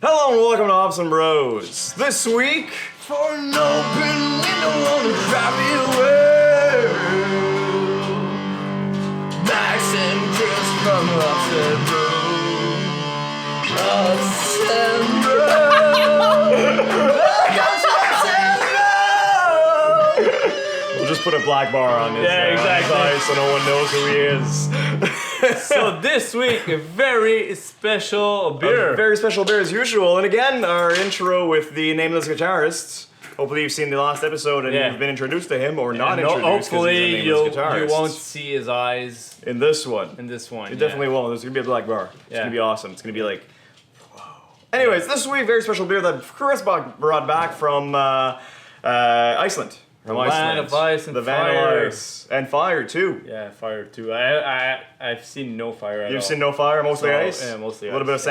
Hello and welcome to Hops and Bros. This week, for an open window on the driving away. Max and Chris from Hops and Bros. Hops and Bros. We'll just put a black bar on his eyes so no one knows who he is. So this week, a very special beer. A very special beer as usual. And again, our intro with the nameless guitarist. Hopefully you've seen the last episode and you've been introduced to him or not introduced. Hopefully you won't see his eyes. In this one. You definitely won't. There's going to be a black bar. It's going to be awesome. It's going to be like, whoa. Anyways, this week, very special beer that Chris brought back from Iceland. From Iceland. Of ice and the fire. Vanilla Ice. And fire too. Yeah, fire too. I've seen no fire at all. You've seen no fire, mostly ice? Yeah, mostly ice. A little bit of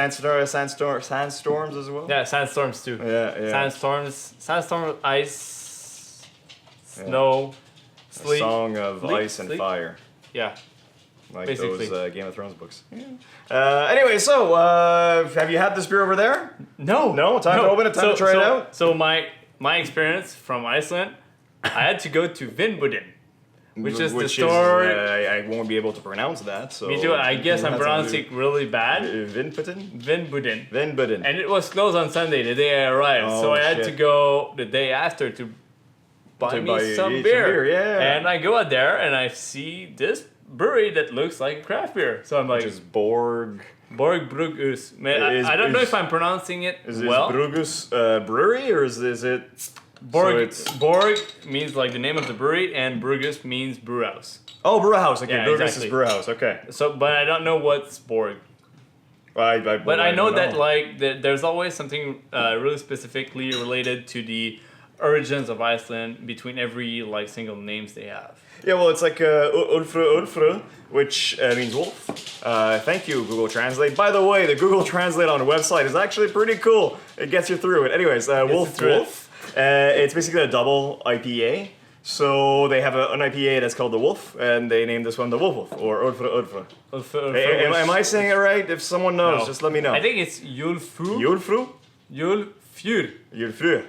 sandstorms as well? Yeah, sandstorms too. Yeah. Sandstorm, ice, snow, sleet. A song of ice and fire. Yeah. Like basically. those Game of Thrones books. Yeah. Anyway, so have you had this beer over there? No. No? Time to open it? Time to try it out? So my experience from Iceland, I had to go to Vinbudin, which is the store. I won't be able to pronounce that. So me too. I guess I'm pronouncing it really bad. Vinbudin. And it was closed on Sunday, the day I arrived. So I had to go the day after to buy some beer. Yeah. And I go out there and I see this brewery that looks like a craft beer. So I'm like, which is Borg Brugghús. I don't know if I'm pronouncing it well. Is Brugghús brewery or is it? Borg means like the name of the brewery, and Brugghús means brew house. Oh, brew house. Okay, yeah, Brugghús exactly. is brew house. Okay. So, but I don't know what's Borg. But I know that like there's always something really specifically related to the origins of Iceland between every like single names they have. Yeah, well, it's like ÚLFUR, which means wolf. Thank you, Google Translate. By the way, the Google Translate on the website is actually pretty cool. It gets you through it. Anyways, wolf. It's basically a double IPA. So they have an IPA that's called the Wolf, and they named this one the Wolf or ÚLFUR ÚLFUR. Am I saying it right? If someone knows, just let me know. I think it's ÚLFUR. ÚLFUR.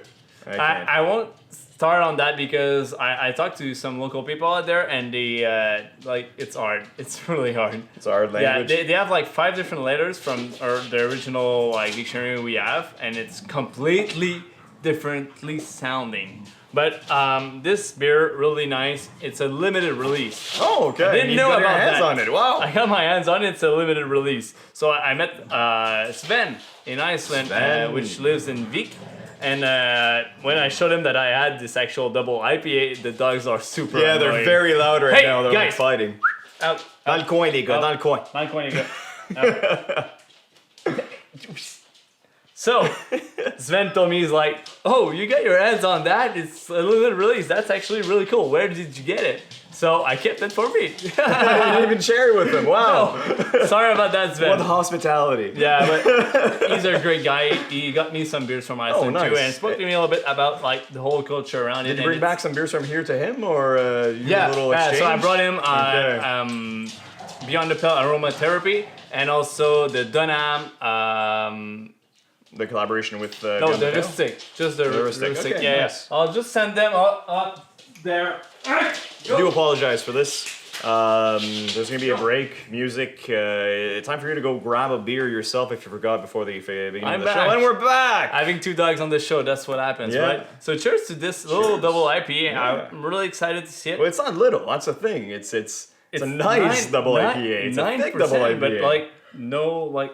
Okay. I won't start on that because I talked to some local people out there, and they it's hard. It's really hard. It's a hard language. Yeah, they have like 5 different letters from the original like dictionary we have, and it's completely differently sounding. But this beer, really nice. It's a limited release. Oh, okay. I didn't know about hands that. on it. Wow. I got my hands on it. It's a limited release. So I met Sven in Iceland, which lives in Vik. And when I showed him that I had this actual double IPA, the dogs are super annoying. They're very loud right now. They're guys, fighting. Out. Dans le coin, les gars. Dans le coin. So, Sven told me, he's like, oh, you got your hands on that? It's a limited release. That's actually really cool. Where did you get it? So, I kept it for me. You didn't even share it with him. Wow. No. Sorry about that, Sven. What hospitality. Yeah, but he's a great guy. He got me some beers from Iceland too, and spoke to me a little bit about like the whole culture around it. Did you bring back some beers from here to him, or a little exchange? So I brought him Beyond the Pale Aromatherapy, and also the Dunham. The collaboration with the Rustic. Just the Rustic. Okay, yeah, nice. I'll just send them up there. I do apologize for this. There's going to be a break, music. Time for you to go grab a beer yourself if you forgot before the beginning of the show. And we're back! Having 2 dogs on the show, that's what happens, right? So cheers to this little double IPA. Yeah. I'm really excited to see it. Well, it's not little. That's the thing. It's a nice double IPA. It's a thick double IPA. But like, no, like,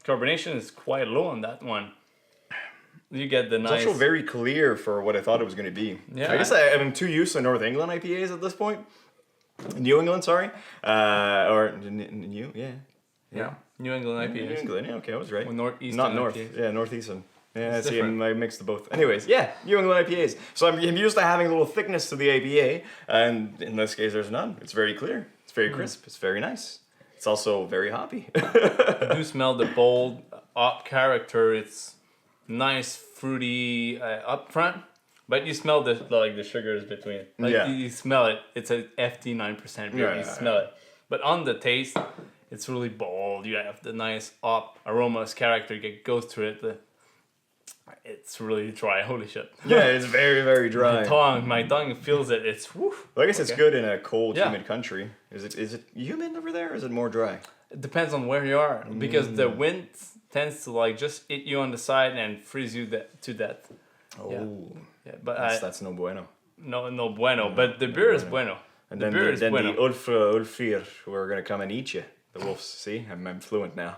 carbonation is quite low on that one. You get the nice. It's also very clear for what I thought it was going to be. Yeah. I guess I'm too used to North England IPAs at this point. New England, sorry. Or New, yeah. New England IPAs. New England, yeah, okay, I was right. Well, Northeastern Not North, IPAs. yeah, Northeastern. Yeah, It's see, different. I mixed the both. Anyways, yeah, New England IPAs. So I'm used to having a little thickness to the IPA, and in this case, there's none. It's very clear. It's very crisp. It's very nice. It's also very hoppy. You do smell the bold hop character. It's nice, fruity up front, but you smell the sugars between. You smell it. It's a FT 9% beer. You smell it, but on the taste, it's really bold. You have the nice hop aromas character that goes through it. It's really dry. Holy shit. Yeah, it's very, very dry. My tongue feels it. It's woof. Well, I guess it's good in a cold, humid country. Is it humid over there, or is it more dry? It depends on where you are, because the wind tends to like just hit you on the side and freeze you to death. Oh, yeah, but that's no bueno. No bueno. But the beer is bueno. And then the ÚLFUR who are gonna come and eat you. The wolves. See, I'm fluent now.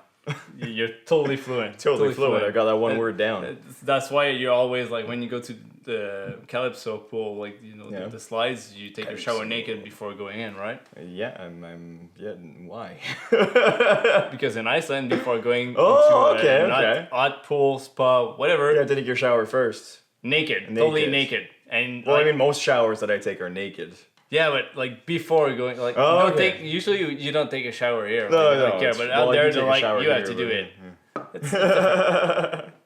You're totally fluent. Totally fluent. I got that one word down. That's why you're always like when you go to the Calypso pool, like the slides, you take your shower naked before going in, right? Yeah, I'm. Yeah, why? Because in Iceland, before going into okay. hot pool, spa, whatever, you have to take your shower first. Naked. Totally naked. And well, I mean, most showers that I take are naked. Yeah, but like before going, like usually you don't take a shower here. No. But out there, they're like, you have to do it.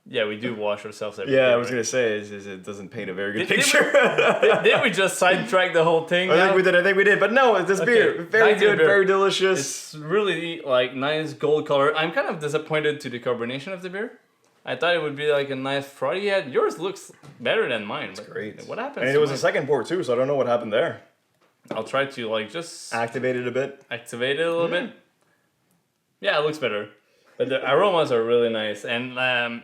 Yeah, we do wash ourselves every day. I was gonna say, it doesn't paint a very good picture. Did we just sidetrack the whole thing? I think we did. But no, this beer, very good, very delicious. It's really like nice gold color. I'm kind of disappointed to the carbonation of the beer. I thought it would be like a nice frothy. Yours looks better than mine. It's great. What happened? And it was a second pour too, so I don't know what happened there. I'll try to like just activate it a bit. Activate it a little bit. Yeah, it looks better. But the aromas are really nice, and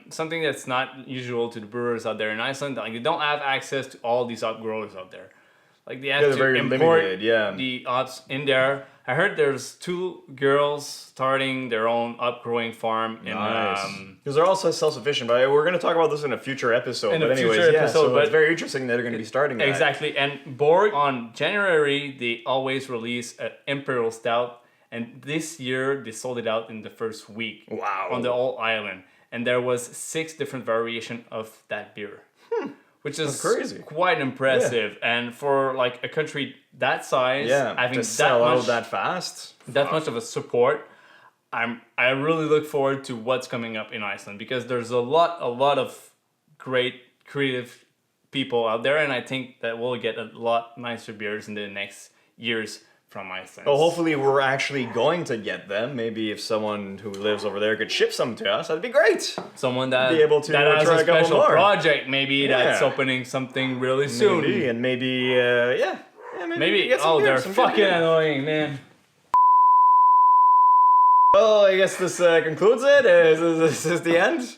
something that's not usual to the brewers out there in Iceland, like they don't have access to all these hop growers out there. Like they have to import the hops in there. I heard there's 2 girls starting their own hop growing farm. Because they're also self-sufficient, but we're going to talk about this in a future episode. So it's very interesting that they're going to be starting that. Exactly, and Borg, on January, they always release an Imperial Stout, and this year they sold it out in the first week. Wow. On the whole island. And there was 6 different variations of that beer. Which is crazy. Quite impressive, and for like a country that size, having that fast, that much of a support, I really look forward to what's coming up in Iceland, because there's a lot of great creative people out there, and I think that we'll get a lot nicer beers in the next years from Iceland. Well, hopefully we're actually going to get them. Maybe if someone who lives over there could ship some to us, that'd be great. Someone that be able to that has try a special project, maybe that's opening something really soon. Maybe, maybe. Oh, they're fucking annoying, man. Well, I guess this concludes it. Is this the end?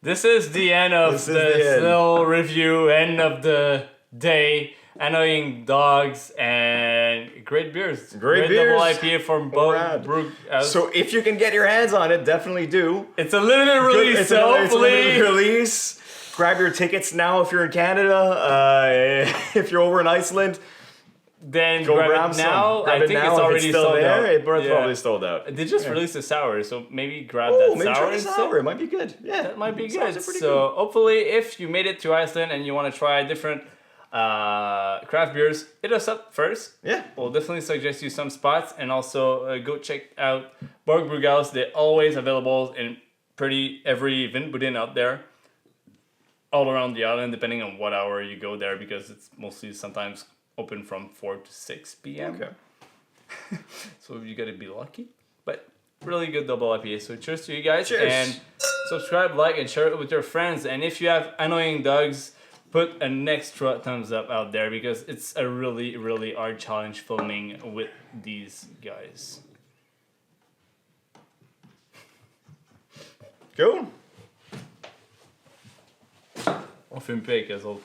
This is the end of the little review, end of the day. Annoying dogs and great beers. Great beers. Double IPA from Borg Brugghús. So if you can get your hands on it, definitely do. It's a limited release. It's a limited release. Grab your tickets now if you're in Canada. If you're over in Iceland, then grab it now. I think it's already sold out. It's probably sold out. They just released a sour, so maybe grab that maybe sour. Try the sour. It might be good. Yeah, that might be good. So hopefully, if you made it to Iceland and you want to try different craft beers, hit us up first. Yeah, we'll definitely suggest you some spots, and also go check out Borg Brugghús. They're always available in pretty every Vindbudin out there, all around the island, depending on what hour you go there, because it's mostly sometimes open from 4 to 6 p.m. Okay. So you gotta be lucky, but really good double IPA. So cheers to you guys. Cheers. And subscribe, like, and share it with your friends. And if you have annoying dogs, put an extra thumbs up out there, because it's a really, really hard challenge filming with these guys. Cool. On fume pas avec eux autres.